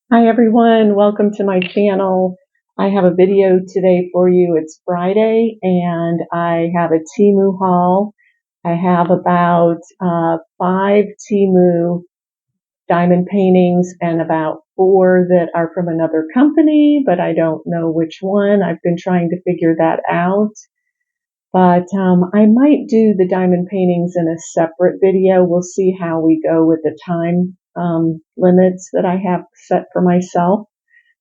Hi everyone, welcome to my channel. I have a video today for you. It's Friday and I have a Temu haul. I have about 5 Temu diamond paintings and about 4 that are from another company, but I don't know which one. I've been trying to figure that out. But I might do the diamond paintings in a separate video. We'll see how we go with the time limits that I have set for myself,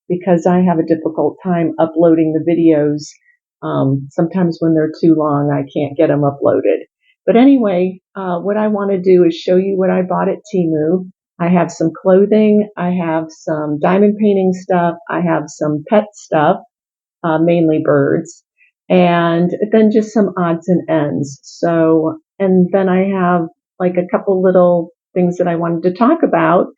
because I have a difficult time uploading the videos. Sometimes when they're too long, I can't get them uploaded. But anyway, what I want to do is show you what I bought at Temu. I have some clothing, I have some diamond painting stuff, I have some pet stuff, mainly birds, and then just some odds and ends. So, and then I have like a couple little things that I wanted to talk about,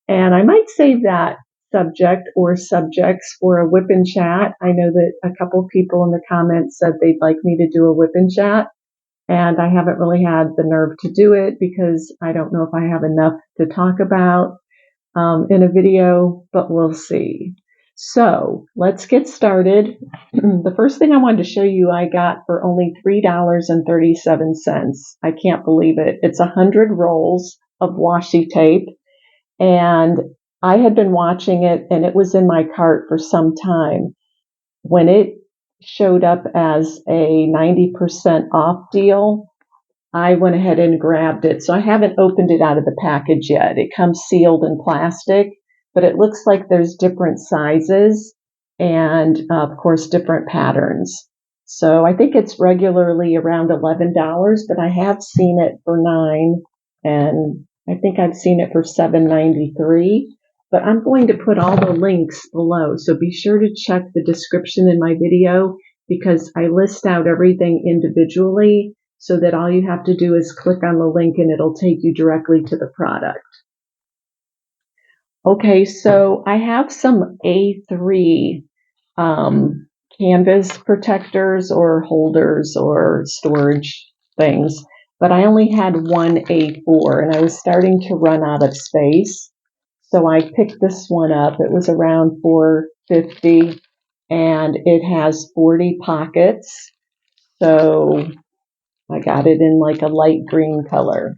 and I might save that subject or subjects for a whip and chat. I know that a couple people in the comments said they'd like me to do a whip and chat, and I haven't really had the nerve to do it because I don't know if I have enough to talk about in a video, but we'll see. So let's get started. The first thing I wanted to show you I got for only $3.37. I can't believe it. It's 100 rolls of washi tape, and I had been watching it and it was in my cart for some time. When it showed up as a 90% off deal, I went ahead and grabbed it. So I haven't opened it out of the package yet. It comes sealed in plastic, but it looks like there's different sizes and, of course, different patterns. So I think it's regularly around $11, but I have seen it for $9, and I think I've seen it for $7.93. But I'm going to put all the links below, so be sure to check the description in my video, because I list out everything individually, so that all you have to do is click on the link and it'll take you directly to the product. Okay, so I have some A3 canvas protectors or holders or storage things, but I only had one A4 and I was starting to run out of space. So I picked this one up. It was around $4.50 and it has 40 pockets. So I got it in like a light green color.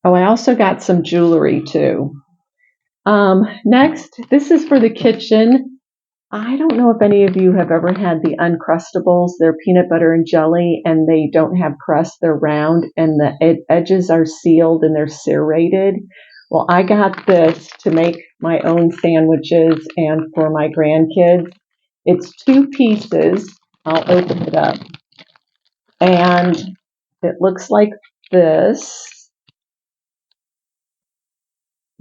Oh, I also got some jewelry too. Next, this is for the kitchen. I don't know if any of you have ever had the Uncrustables. They're peanut butter and jelly, and they don't have crust. They're round, and the edges are sealed and they're serrated. Well, I got this to make my own sandwiches and for my grandkids. It's 2 pieces. I'll open it up. And it looks like this.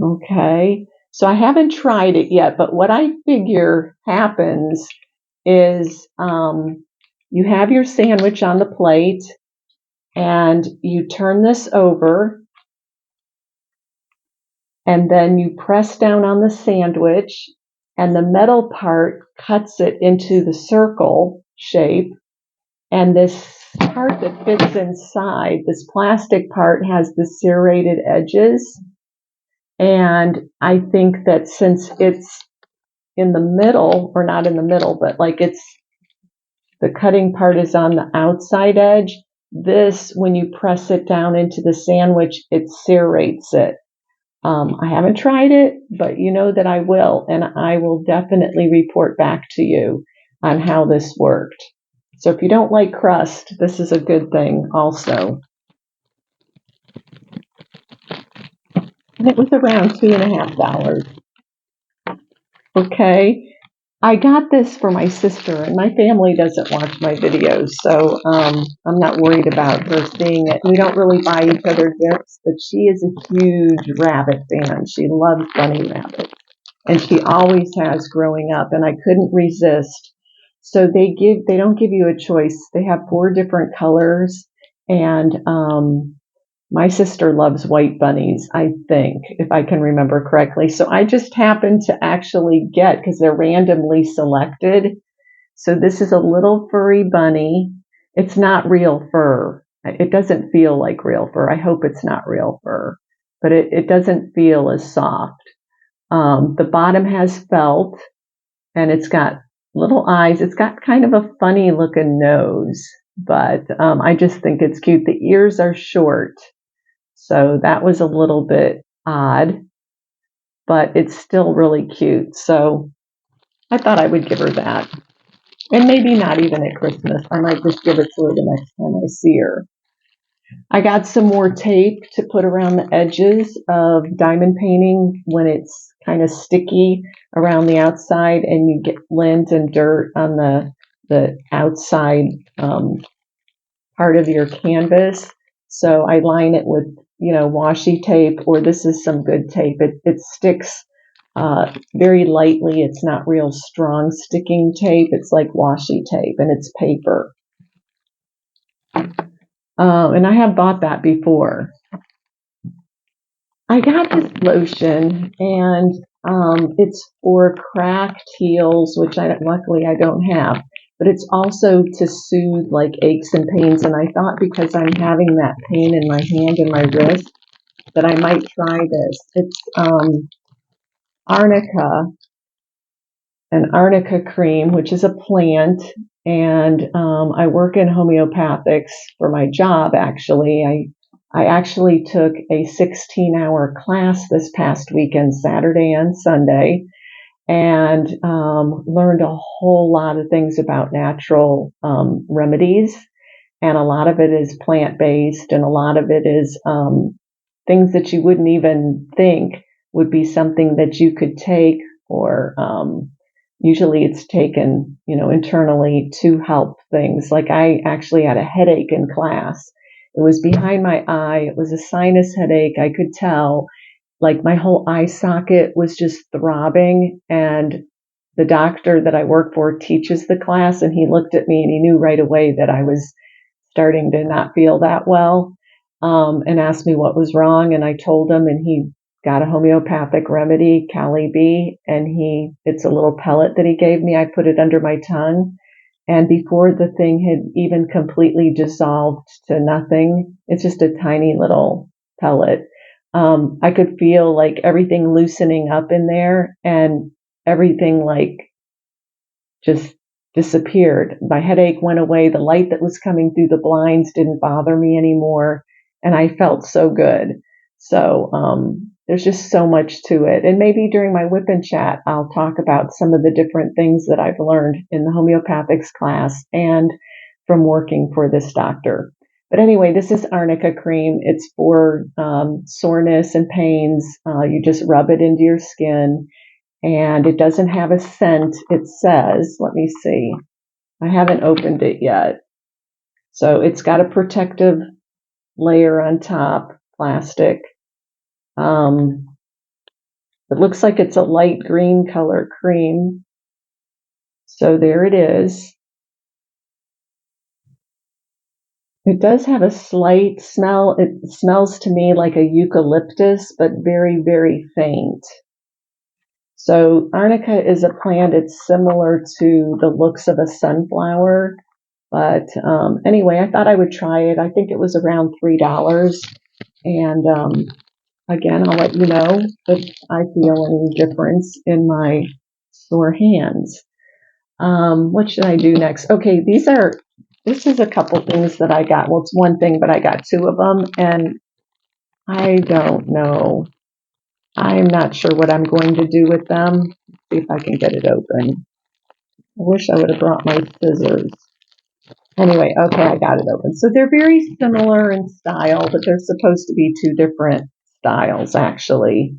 Okay. So I haven't tried it yet, but what I figure happens is you have your sandwich on the plate and you turn this over, and then you press down on the sandwich and the metal part cuts it into the circle shape, and this part that fits inside, this plastic part, has the serrated edges. And I think that since it's in the middle, or not in the middle, but like it's, the cutting part is on the outside edge, this, when you press it down into the sandwich, it serrates it. I haven't tried it, but you know that I will, and I will definitely report back to you on how this worked. So if you don't like crust, this is a good thing also. And it was around $2.50. Okay. I got this for my sister, and my family doesn't watch my videos, so I'm not worried about her seeing it. We don't really buy each other gifts, but she is a huge rabbit fan. She loves bunny rabbits, and she always has growing up, and I couldn't resist. So they don't give you a choice. They have 4 different colors, and my sister loves white bunnies, I think, if I can remember correctly. So I just happened to actually get, because they're randomly selected. So this is a little furry bunny. It's not real fur. It doesn't feel like real fur. I hope it's not real fur. but it doesn't feel as soft. The bottom has felt, and it's got little eyes. It's got kind of a funny looking nose, but I just think it's cute. The ears are short, so that was a little bit odd, but it's still really cute. So I thought I would give her that. And maybe not even at Christmas. I might just give it to her the next time I see her. I got some more tape to put around the edges of diamond painting when it's kind of sticky around the outside and you get lint and dirt on the outside part of your canvas. So I line it with, washi tape, or this is some good tape. It sticks very lightly. It's not real strong sticking tape. It's like washi tape, and it's paper. And I have bought that before. I got this lotion, and it's for cracked heels, which luckily I don't have. But it's also to soothe like aches and pains. And I thought because I'm having that pain in my hand and my wrist that I might try this. It's arnica, an arnica cream, which is a plant. And I work in homeopathics for my job, actually. I actually took a 16-hour class this past weekend, Saturday and Sunday, and learned a whole lot of things about natural remedies. And a lot of it is plant-based, and a lot of it is things that you wouldn't even think would be something that you could take, or usually it's taken, internally to help things. Like I actually had a headache in class. It was behind my eye. It was a sinus headache. I could tell, like my whole eye socket was just throbbing. And the doctor that I work for teaches the class, and he looked at me and he knew right away that I was starting to not feel that well, and asked me what was wrong. And I told him, and he got a homeopathic remedy, Cali B, and it's a little pellet that he gave me. I put it under my tongue. And before the thing had even completely dissolved to nothing, it's just a tiny little pellet. I could feel like everything loosening up in there, and everything like just disappeared. My headache went away. The light that was coming through the blinds didn't bother me anymore. And I felt so good. So there's just so much to it. And maybe during my whip and chat, I'll talk about some of the different things that I've learned in the homeopathics class and from working for this doctor. But anyway, this is arnica cream. It's for soreness and pains. You just rub it into your skin. And it doesn't have a scent. It says, let me see, I haven't opened it yet. So it's got a protective layer on top, plastic. It looks like it's a light green color cream. So there it is. It does have a slight smell. It smells to me like a eucalyptus, but very, very faint. So arnica is a plant. It's similar to the looks of a sunflower. But anyway, I thought I would try it. I think it was around $3. And again, I'll let you know if I feel any difference in my sore hands. What should I do next? Okay, this is a couple things that I got. Well, it's one thing, but I got two of them. And I don't know. I'm not sure what I'm going to do with them. See if I can get it open. I wish I would have brought my scissors. Anyway, okay, I got it open. So they're very similar in style, but they're supposed to be two different styles, actually.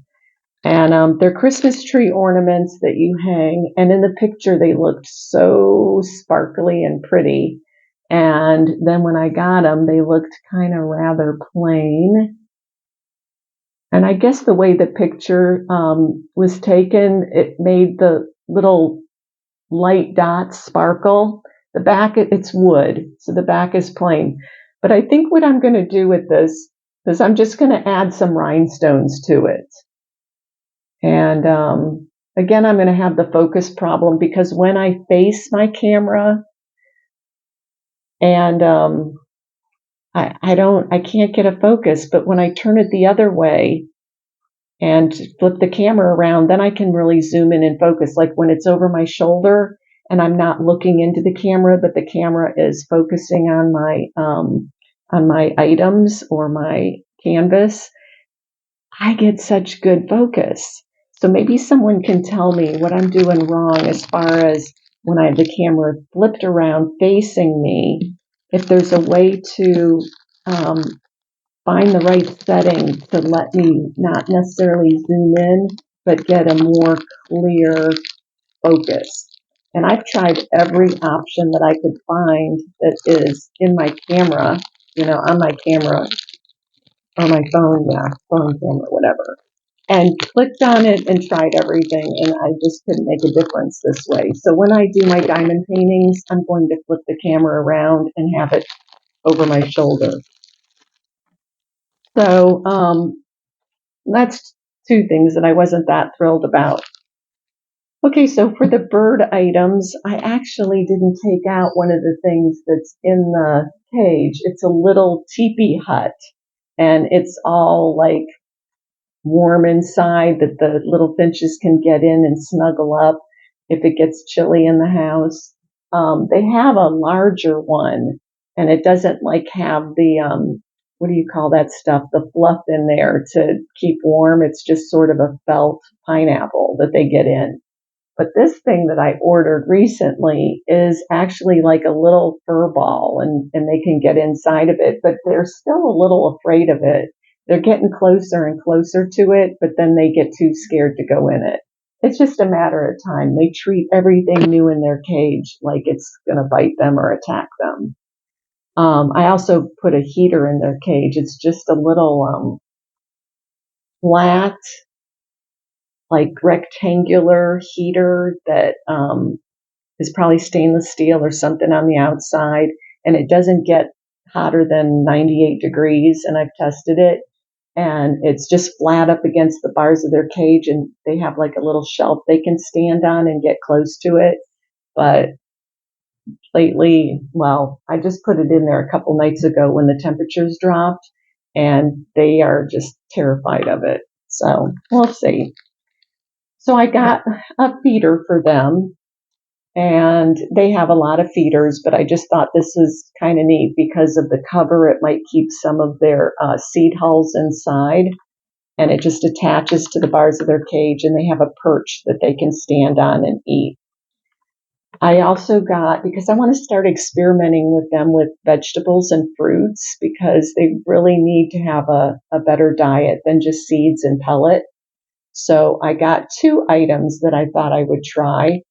And they're Christmas tree ornaments that you hang. And in the picture, they looked so sparkly and pretty. And then when I got them, they looked kind of rather plain. And I guess the way the picture was taken, it made the little light dots sparkle. The back, it's wood, so the back is plain. But I think what I'm going to do with this is I'm just going to add some rhinestones to it. And again, I'm going to have the focus problem because when I face my camera and I can't get a focus, but when I turn it the other way and flip the camera around, then I can really zoom in and focus. Like when it's over my shoulder and I'm not looking into the camera, but the camera is focusing on my items or my canvas, I get such good focus. So maybe someone can tell me what I'm doing wrong as far as when I have the camera flipped around facing me, if there's a way to um, find the right setting to let me not necessarily zoom in, but get a more clear focus. And I've tried every option that I could find that is in my camera, on my camera or my phone, phone camera, whatever. And clicked on it and tried everything, and I just couldn't make a difference this way. So when I do my diamond paintings, I'm going to flip the camera around and have it over my shoulder. So that's two things that I wasn't that thrilled about. Okay, so for the bird items, I actually didn't take out one of the things that's in the cage. It's a little teepee hut, and it's all like warm inside that the little finches can get in and snuggle up if it gets chilly in the house. They have a larger one, and it doesn't like have the what do you call that stuff, the fluff in there to keep warm. It's just sort of a felt pineapple that they get in. But this thing that I ordered recently is actually like a little fur ball, and they can get inside of it, but they're still a little afraid of it. They're getting closer and closer to it, but then they get too scared to go in it. It's just a matter of time. They treat everything new in their cage like it's going to bite them or attack them. I also put a heater in their cage. It's just a little flat, like rectangular heater that is probably stainless steel or something on the outside, and it doesn't get hotter than 98 degrees, and I've tested it, and it's just flat up against the bars of their cage, and they have like a little shelf they can stand on and get close to it. But lately, well, I just put it in there a couple nights ago when the temperatures dropped, and they are just terrified of it. So we'll see. So I got a feeder for them, and they have a lot of feeders, but I just thought this was kind of neat because of the cover. It might keep some of their seed hulls inside, and it just attaches to the bars of their cage, and they have a perch that they can stand on and eat. I also got, because I want to start experimenting with them with vegetables and fruits, because they really need to have a better diet than just seeds and pellet. So I got two items that I thought I would try.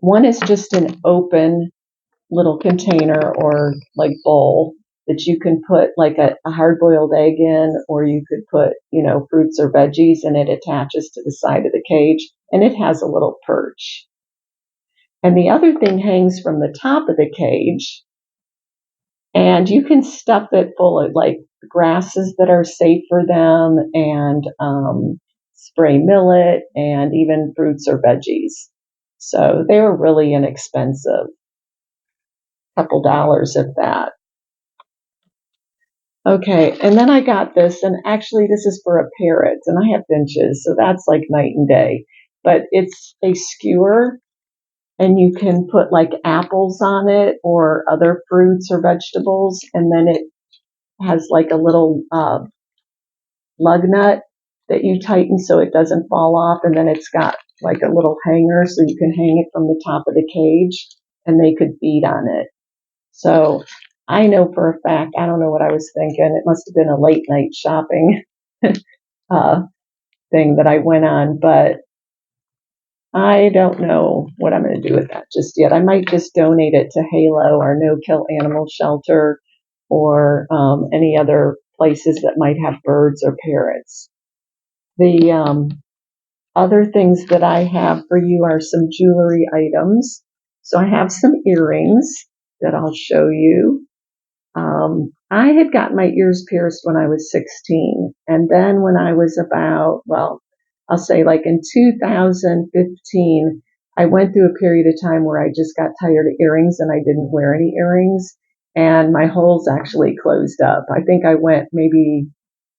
One is just an open little container or like bowl that you can put like a hard-boiled egg in, or you could put, fruits or veggies, and it attaches to the side of the cage, and it has a little perch. And the other thing hangs from the top of the cage, and you can stuff it full of like grasses that are safe for them, and spray millet, and even fruits or veggies. So they were really inexpensive, couple dollars if that. Okay, and then I got this, and actually this is for a parrot, and I have finches, so that's like night and day. But it's a skewer, and you can put like apples on it or other fruits or vegetables, and then it has like a little lug nut that you tighten so it doesn't fall off, and then it's got like a little hanger so you can hang it from the top of the cage, and they could feed on it. So I know for a fact, I don't know what I was thinking. It must have been a late night shopping thing that I went on, but I don't know what I'm going to do with that just yet. I might just donate it to Halo, our no-kill animal shelter, or any other places that might have birds or parrots. The other things that I have for you are some jewelry items. So I have some earrings that I'll show you. I had gotten my ears pierced when I was 16. And then when I was about, well, I'll say like in 2015, I went through a period of time where I just got tired of earrings and I didn't wear any earrings. and my holes actually closed up. I think I went maybe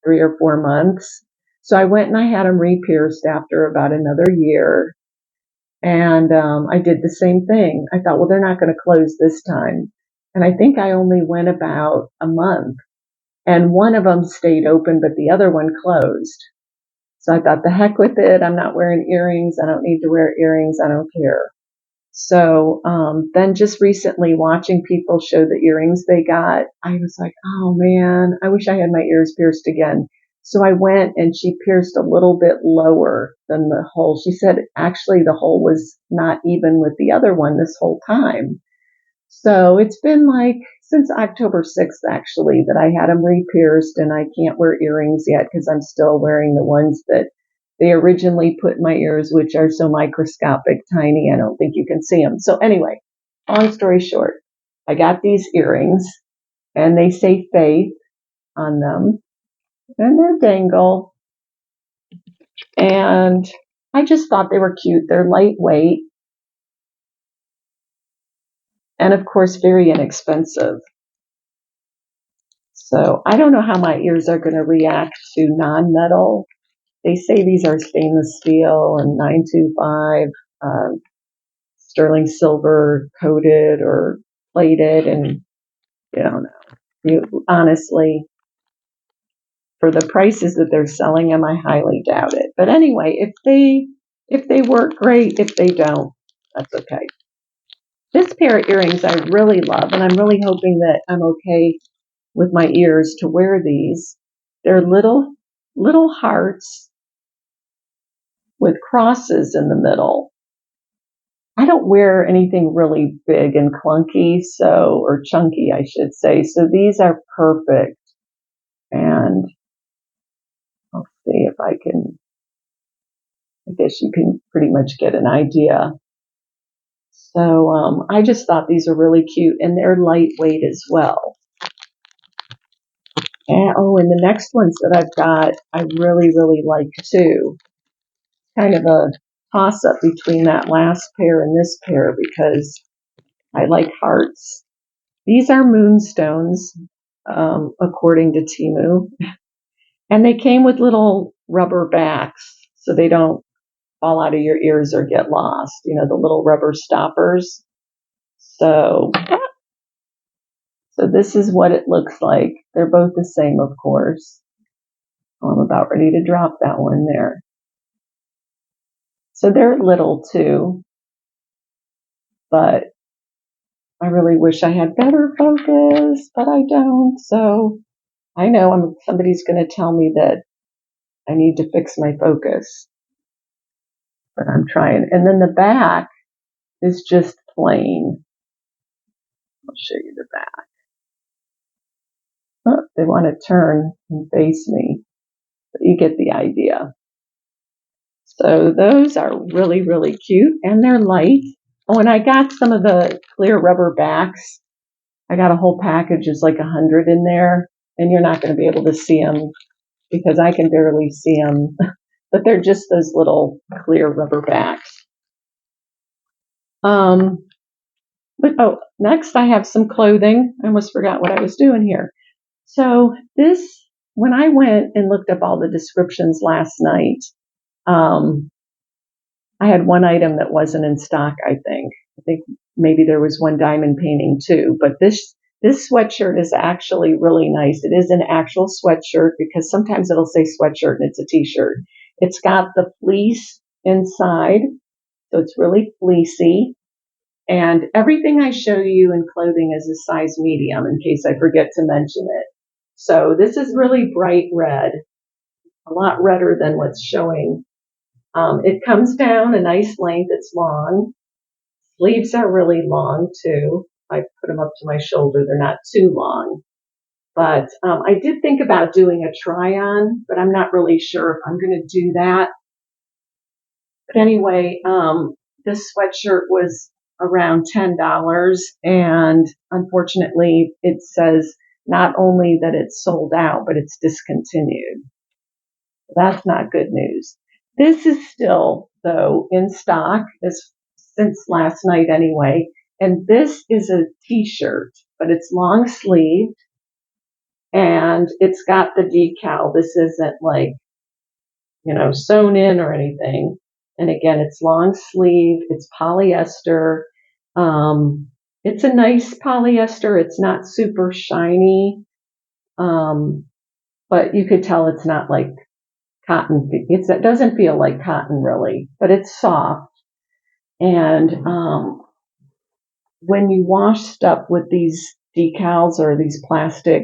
3 or 4 months. So I went and I had them re-pierced after about another year. And I did the same thing. I thought, well, they're not going to close this time. And I think I only went about a month. And one of them stayed open, but the other one closed. So I thought, the heck with it. I'm not wearing earrings. I don't need to wear earrings. I don't care. So then just recently watching people show the earrings they got, I was like, oh man, I wish I had my ears pierced again. So I went and she pierced a little bit lower than the hole. She said actually the hole was not even with the other one this whole time. So it's been like since October 6th actually that I had them re-pierced, and I can't wear earrings yet because I'm still wearing the ones that they originally put in my ears, which are so microscopic tiny I don't think you can see them. So anyway, long story short, I got these earrings and they say Faith on them and they're dangle, and I just thought they were cute. They're lightweight and of course very inexpensive. So I don't know how my ears are going to react to non-metal. They say these are stainless steel and 925 sterling silver coated or plated, and you don't know. You honestly, for the prices that they're selling them, I highly doubt it. But anyway, if they work, great. If they don't, that's okay. This pair of earrings I really love, and I'm really hoping that I'm okay with my ears to wear these. They're little hearts with crosses in the middle. I don't wear anything really big and clunky, or chunky, I should say. So these are perfect. And I'll see if I guess you can pretty much get an idea. So I just thought these are really cute, and they're lightweight as well. And the next ones that I've got, I really, really like too. Kind of a toss up between that last pair and this pair because I like hearts. These are moonstones, according to Temu, and they came with little rubber backs so they don't fall out of your ears or get lost. You know, the little rubber stoppers. So this is what it looks like. They're both the same, of course. I'm about ready to drop that one there. So they're little too, but I really wish I had better focus, but I don't. So I know somebody's going to tell me that I need to fix my focus, but I'm trying. And then the back is just plain. I'll show you the back. Oh, they want to turn and face me, but you get the idea. So those are really, really cute, and they're light. Oh, and I got some of the clear rubber backs. I got a whole package. There's like 100 in there, and you're not going to be able to see them because I can barely see them, but they're just those little clear rubber backs. Next I have some clothing. I almost forgot what I was doing here. So when I went and looked up all the descriptions last night, I had one item that wasn't in stock, I think. I think maybe there was one diamond painting too, but this sweatshirt is actually really nice. It is an actual sweatshirt because sometimes it'll say sweatshirt and it's a t-shirt. It's got the fleece inside, so it's really fleecy. And everything I show you in clothing is a size medium in case I forget to mention it. So this is really bright red, a lot redder than what's showing. It comes down a nice length. It's long. Sleeves are really long too. I put them up to my shoulder. They're not too long. But I did think about doing a try on, but I'm not really sure if I'm going to do that. But anyway, this sweatshirt was around $10, and unfortunately it says not only that it's sold out, but it's discontinued. That's not good news. This is still, though, in stock since last night anyway, and this is a t-shirt, but it's long sleeved and it's got the decal. This isn't like, sewn in or anything. And again, it's long sleeve, it's polyester. It's a nice polyester. It's not super shiny. But you could tell it's not like cotton. It doesn't feel like cotton really, but it's soft. And when you wash stuff with these decals or these plastic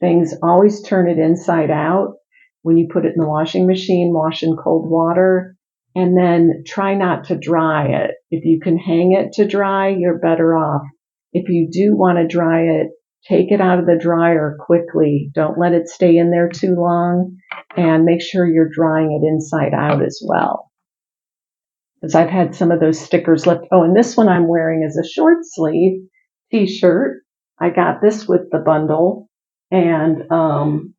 things, always turn it inside out. When you put it in the washing machine, wash in cold water, and then try not to dry it. If you can hang it to dry, you're better off. If you do want to dry it, take it out of the dryer quickly. Don't let it stay in there too long, and make sure you're drying it inside out as well. Because I've had some of those stickers left. Oh, and this one I'm wearing is a short sleeve t-shirt. I got this with the bundle, and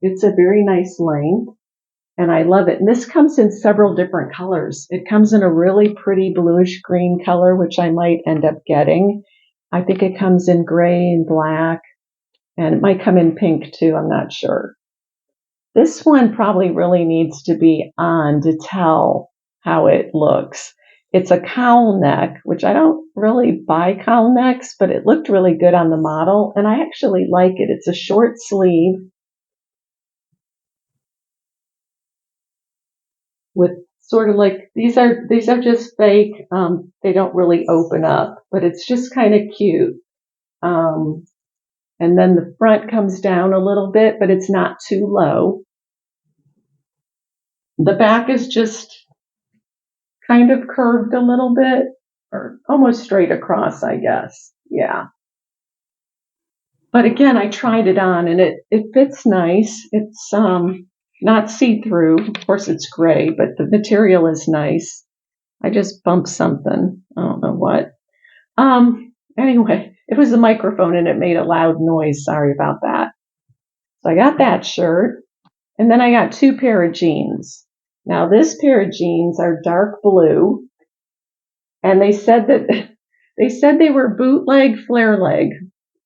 it's a very nice length, and I love it. And this comes in several different colors. It comes in a really pretty bluish green color, which I might end up getting. I think it comes in gray and black, and it might come in pink too. I'm not sure. This one probably really needs to be on to tell how it looks. It's a cowl neck, which I don't really buy cowl necks, but it looked really good on the model, and I actually like it. It's a short sleeve with sort of like, these are just fake. They don't really open up, but it's just kind of cute. And then the front comes down a little bit, but it's not too low. The back is just kind of curved a little bit, or almost straight across, I guess. Yeah. But again, I tried it on and it fits nice. It's not see-through. Of course, it's gray, but the material is nice. I just bumped something. I don't know what. Anyway, it was the microphone and it made a loud noise. Sorry about that. So I got that shirt, and then I got two pair of jeans. Now this pair of jeans are dark blue, and they said they were bootleg flare leg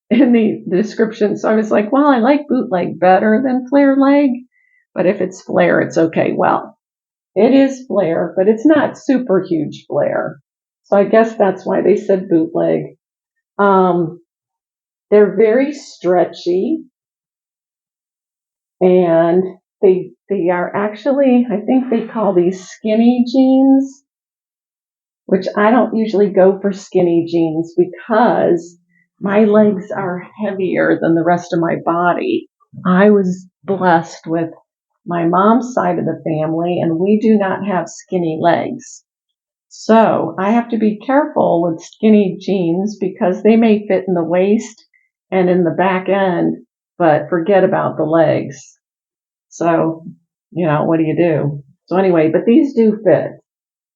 in the description. So I was like, well, I like bootleg better than flare leg, but if it's flare, it's okay. Well, it is flare, but it's not super huge flare. So I guess that's why they said bootleg. They're very stretchy, and they are actually, I think they call these skinny jeans, which I don't usually go for skinny jeans because my legs are heavier than the rest of my body. I was blessed with my mom's side of the family, and we do not have skinny legs. So I have to be careful with skinny jeans because they may fit in the waist and in the back end, but forget about the legs. So, what do you do? So anyway, but these do fit.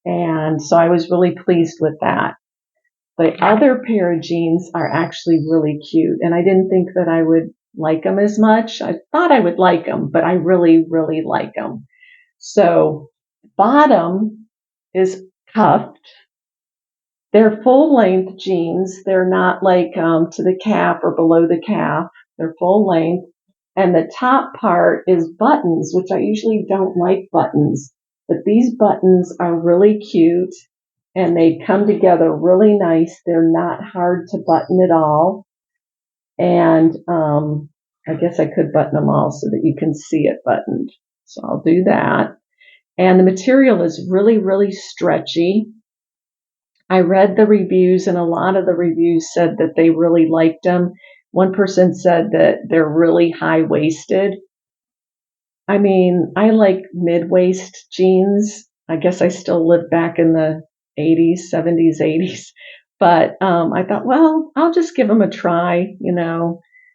And so I was really pleased with that. The other pair of jeans are actually really cute, and I didn't think that I would like them as much. I thought I would like them, but I really, really like them. So bottom is cuffed. They're full length jeans. They're not like to the calf or below the calf. They're full length. And the top part is buttons, which I usually don't like buttons, but these buttons are really cute and they come together really nice. They're not hard to button at all. And I guess I could button them all so that you can see it buttoned. So I'll do that. And the material is really, really stretchy. I read the reviews, and a lot of the reviews said that they really liked them. One person said that they're really high-waisted. I mean, I like mid-waist jeans. I guess I still live back in the 80s, 70s, 80s. But I thought, well, I'll just give them a try,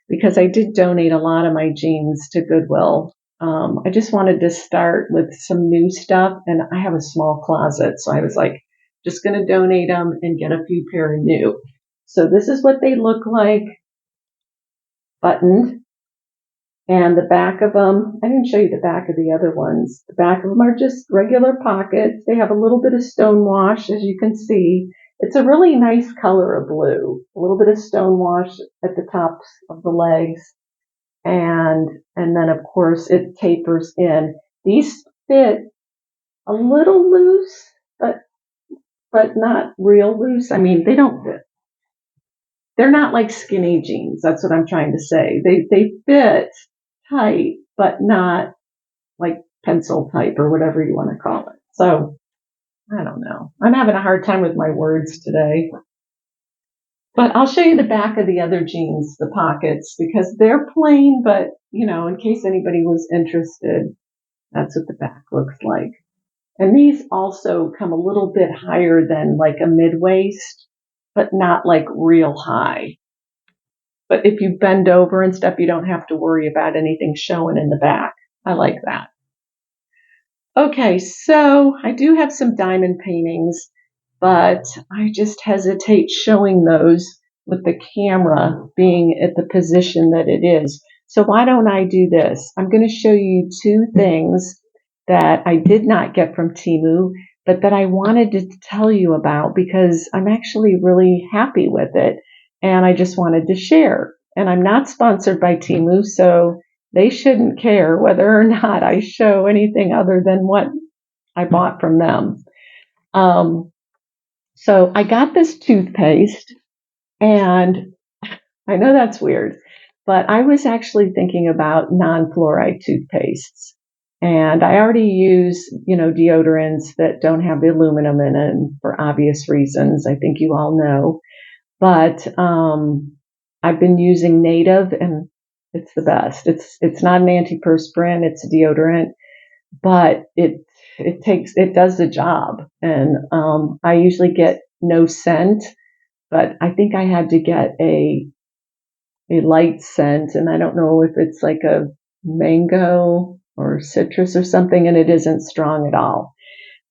because I did donate a lot of my jeans to Goodwill. I just wanted to start with some new stuff, and I have a small closet, so I was like, just going to donate them and get a few pair of new. So this is what they look like, buttoned. And the back of them, I didn't show you the back of the other ones. The back of them are just regular pockets. They have a little bit of stone wash, as you can see. It's a really nice color of blue, a little bit of stone wash at the tops of the legs, and then of course it tapers in. These fit a little loose, but not real loose. I mean, they're not like skinny jeans. That's what I'm trying to say. They fit tight, but not like pencil type or whatever you want to call it. So I don't know. I'm having a hard time with my words today. But I'll show you the back of the other jeans, the pockets, because they're plain, but in case anybody was interested, that's what the back looks like. And these also come a little bit higher than like a mid-waist, but not like real high. But if you bend over and stuff, you don't have to worry about anything showing in the back. I like that. Okay, so I do have some diamond paintings, but I just hesitate showing those with the camera being at the position that it is. So why don't I do this? I'm going to show you two things that I did not get from Temu, but that I wanted to tell you about because I'm actually really happy with it, and I just wanted to share. And I'm not sponsored by Temu, so they shouldn't care whether or not I show anything other than what I bought from them. So I got this toothpaste, and I know that's weird, but I was actually thinking about non-fluoride toothpastes. And I already use, deodorants that don't have the aluminum in it for obvious reasons. I think you all know. But I've been using Native, and it's the best. It's not an antiperspirant, it's a deodorant, but it does the job. And I usually get no scent, but I think I had to get a light scent, and I don't know if it's like a mango or citrus or something, and it isn't strong at all.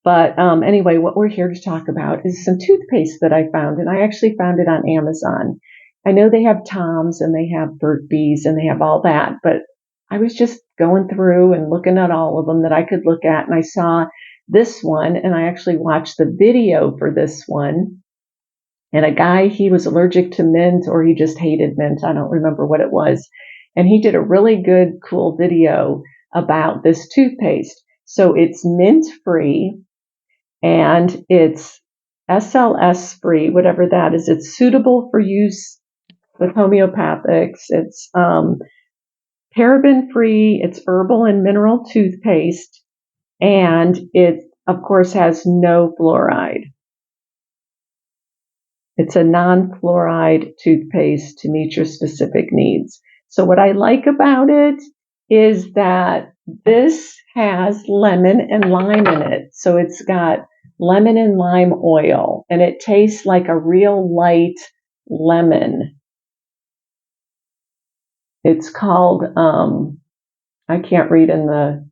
But anyway, what we're here to talk about is some toothpaste that I found, and I actually found it on Amazon. I know they have Tom's and they have Burt Bees and they have all that, but I was just going through and looking at all of them that I could look at, and I saw this one, and I actually watched the video for this one. And a guy, he was allergic to mint, or he just hated mint. I don't remember what it was. And he did a really good, cool video about this toothpaste. So it's mint free, and it's SLS free, whatever that is. It's suitable for use with homeopathics. It's paraben free. It's herbal and mineral toothpaste, and it, of course, has no fluoride. It's a non-fluoride toothpaste to meet your specific needs. So what I like about it is that this has lemon and lime in it. So it's got lemon and lime oil, and it tastes like a real light lemon. It's called, I can't read in the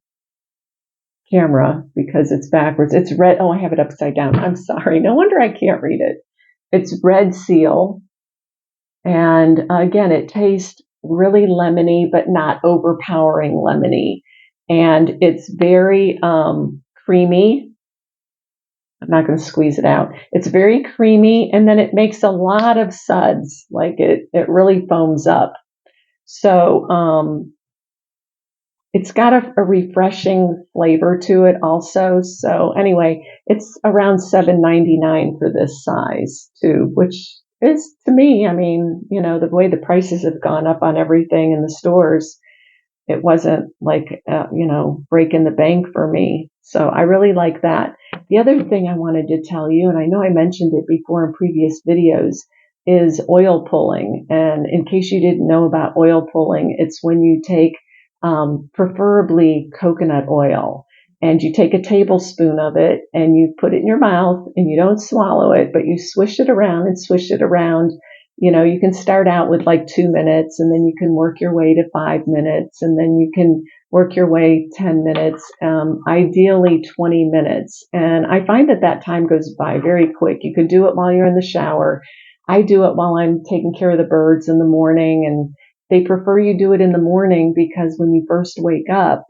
camera because it's backwards. It's red. Oh, I have it upside down. I'm sorry. No wonder I can't read it. It's Red Seal. And again, it tastes really lemony, but not overpowering lemony. And it's very creamy. I'm not going to squeeze it out. It's very creamy, and then it makes a lot of suds. Like it really foams up. So it's got a refreshing flavor to it also. So anyway, it's around $7.99 for this size too, which is, to me, I mean, the way the prices have gone up on everything in the stores, it wasn't like, breaking the bank for me. So I really like that. The other thing I wanted to tell you, and I know I mentioned it before in previous videos, is oil pulling. And in case you didn't know about oil pulling, it's when you take preferably coconut oil, and you take a tablespoon of it and you put it in your mouth, and you don't swallow it, but you swish it around and swish it around. You can start out with like 2 minutes, and then you can work your way to 5 minutes, and then you can work your way 10 minutes, ideally 20 minutes. And I find that time goes by very quick. You could do it while you're in the shower. I do it while I'm taking care of the birds in the morning, and they prefer you do it in the morning because when you first wake up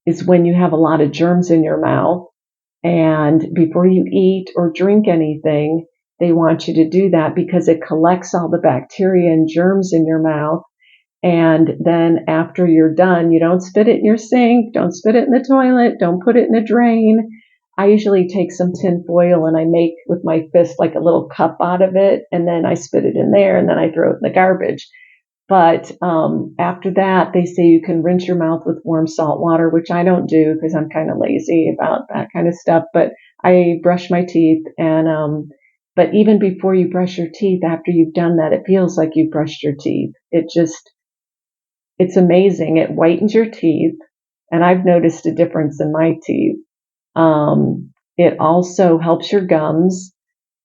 is when you have a lot of germs in your mouth. And before you eat or drink anything, they want you to do that because it collects all the bacteria and germs in your mouth. And then after you're done, you don't spit it in your sink, don't spit it in the toilet, don't put it in a drain. I usually take some tin foil and I make with my fist like a little cup out of it, and then I spit it in there, and then I throw it in the garbage. But after that, they say you can rinse your mouth with warm salt water, which I don't do because I'm kind of lazy about that kind of stuff. But I brush my teeth, and but even before you brush your teeth, after you've done that, it feels like you've brushed your teeth. It's amazing. It whitens your teeth, and I've noticed a difference in my teeth. It also helps your gums.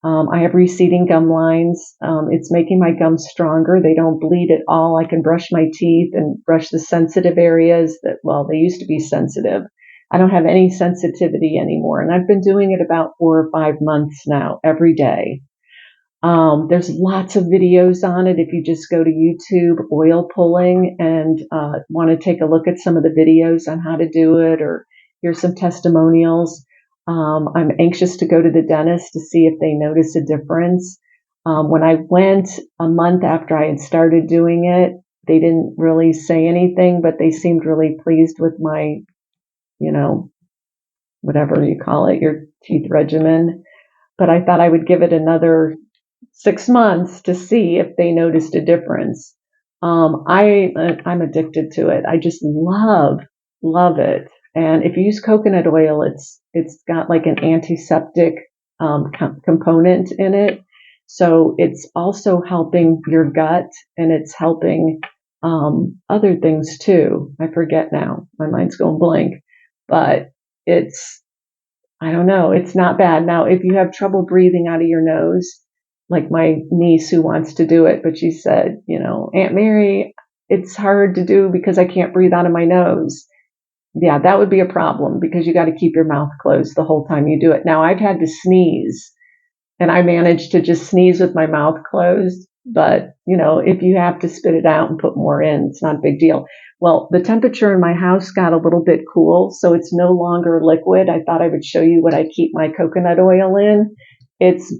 I have receding gum lines. It's making my gums stronger. They don't bleed at all. I can brush my teeth and brush the sensitive areas that, well, they used to be sensitive. I don't have any sensitivity anymore. And I've been doing it about 4 or 5 months now, every day. There's lots of videos on it. If you just go to YouTube, oil pulling, and want to take a look at some of the videos on how to do it, or here's some testimonials. I'm anxious to go to the dentist to see if they notice a difference. When I went a month after I had started doing it, they didn't really say anything, but they seemed really pleased with my, whatever you call it, your teeth regimen. But I thought I would give it another 6 months to see if they noticed a difference. I'm addicted to it. I just love it. And if you use coconut oil, it's got like an antiseptic component in it. So it's also helping your gut, and it's helping other things too. I forget now. My mind's going blank. But I don't know, it's not bad. Now, if you have trouble breathing out of your nose, like my niece who wants to do it, but she said, Aunt Mary, it's hard to do because I can't breathe out of my nose. Yeah, that would be a problem because you got to keep your mouth closed the whole time you do it. Now, I've had to sneeze, and I managed to just sneeze with my mouth closed. But, if you have to spit it out and put more in, it's not a big deal. Well, the temperature in my house got a little bit cool, so it's no longer liquid. I thought I would show you what I keep my coconut oil in. It's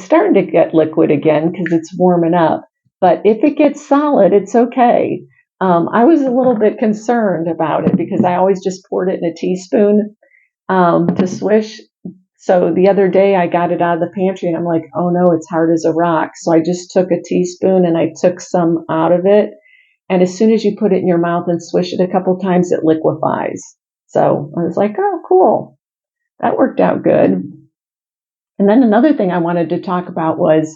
starting to get liquid again because it's warming up. But if it gets solid, it's okay. I was a little bit concerned about it because I always just poured it in a teaspoon to swish. So the other day I got it out of the pantry and I'm like, oh no, it's hard as a rock. So I just took a teaspoon and I took some out of it. And as soon as you put it in your mouth and swish it a couple times, it liquefies. So I was like, oh, cool. That worked out good. And then another thing I wanted to talk about was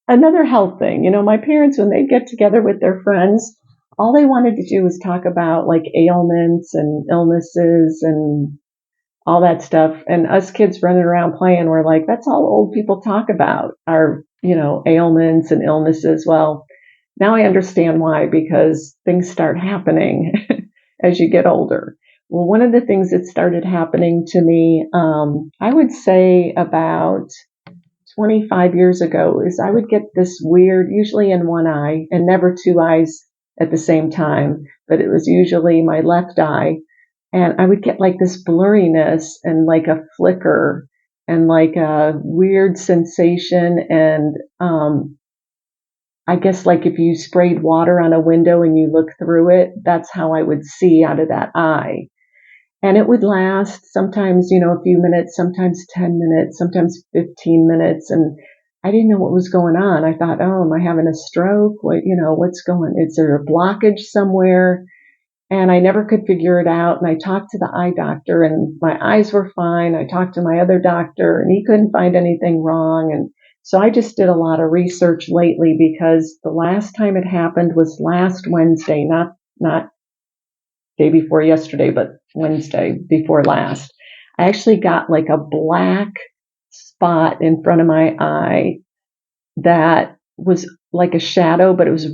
another health thing. My parents, when they get together with their friends, all they wanted to do was talk about like ailments and illnesses and all that stuff. And us kids running around playing, we're like, that's all old people talk about, are, ailments and illnesses. Well, now I understand why, because things start happening as you get older. Well, one of the things that started happening to me, I would say about 25 years ago, is I would get this weird, usually in one eye, and never two eyes at the same time, but it was usually my left eye. And I would get like this blurriness and like a flicker and like a weird sensation. And I guess like if you sprayed water on a window and you look through it, that's how I would see out of that eye. And it would last sometimes, a few minutes, sometimes 10 minutes, sometimes 15 minutes. And I didn't know what was going on. I thought, oh, am I having a stroke? What's is there a blockage somewhere? And I never could figure it out. And I talked to the eye doctor and my eyes were fine. I talked to my other doctor and he couldn't find anything wrong. And so I just did a lot of research lately because the last time it happened was last Wednesday, not day before yesterday, but Wednesday before last. I actually got like a black spot in front of my eye that was like a shadow, but it was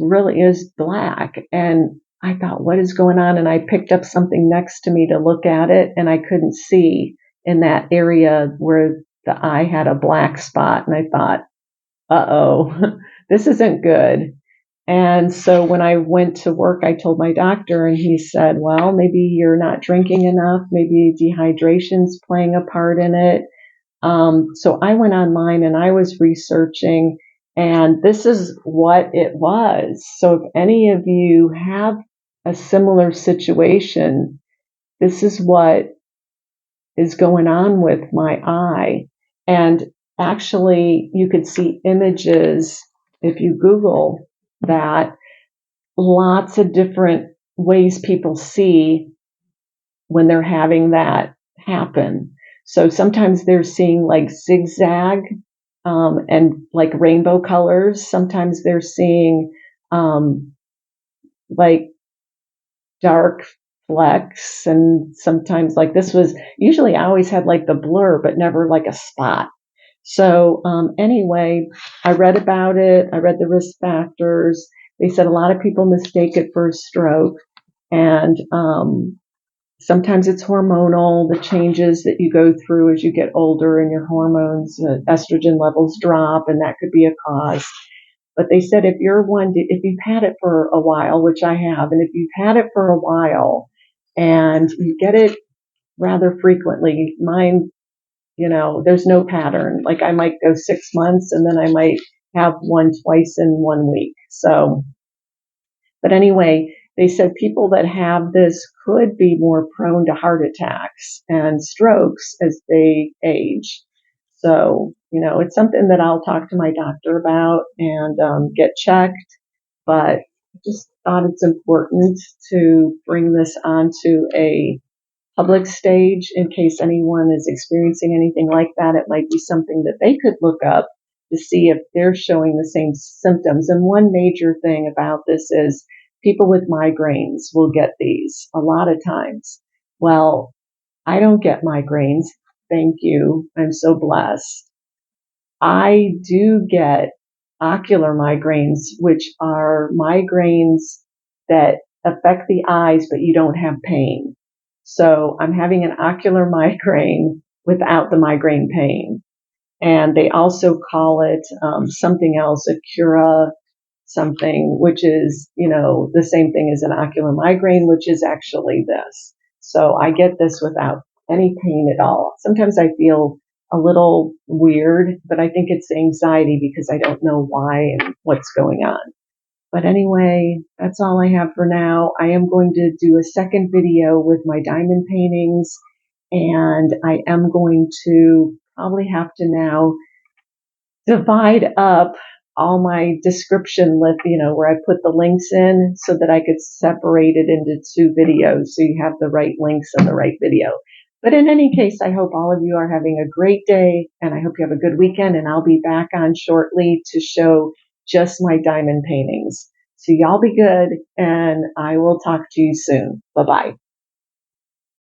black. And I thought, what is going on? And I picked up something next to me to look at it, and I couldn't see in that area where the eye had a black spot. And I thought, uh-oh, this isn't good. And so when I went to work, I told my doctor, and he said, well, maybe you're not drinking enough. Maybe dehydration's playing a part in it. So I went online and I was researching, and this is what it was. So if any of you have a similar situation, this is what is going on with my eye. And actually, you could see images if you Google that, lots of different ways people see when they're having that happen. So sometimes they're seeing like zigzag and like rainbow colors. Sometimes they're seeing like dark flecks, and sometimes like this was usually I always had like the blur, but never like a spot. So anyway, I read about it. I read the risk factors. They said a lot of people mistake it for a stroke, and sometimes it's hormonal, the changes that you go through as you get older and your hormones, estrogen levels drop, and that could be a cause. But they said if if you've had it for a while, which I have, and if you've had it for a while and you get it rather frequently, mine, there's no pattern. Like I might go 6 months and then I might have one twice in 1 week. So, but anyway, they said people that have this could be more prone to heart attacks and strokes as they age. So, it's something that I'll talk to my doctor about and get checked. But I just thought it's important to bring this onto a public stage in case anyone is experiencing anything like that. It might be something that they could look up to see if they're showing the same symptoms. And one major thing about this is people with migraines will get these a lot of times. Well, I don't get migraines. Thank you. I'm so blessed. I do get ocular migraines, which are migraines that affect the eyes, but you don't have pain. So I'm having an ocular migraine without the migraine pain. And they also call it something else, a cura something, which is, the same thing as an ocular migraine, which is actually this. So I get this without any pain at all. Sometimes I feel a little weird, but I think it's anxiety because I don't know why and what's going on. But anyway, that's all I have for now. I am going to do a second video with my diamond paintings, and I am going to probably have to now divide up all my description list, where I put the links in so that I could separate it into 2 videos so you have the right links and the right video. But in any case, I hope all of you are having a great day, and I hope you have a good weekend, and I'll be back on shortly to show just my diamond paintings. So y'all be good, and I will talk to you soon. Bye-bye.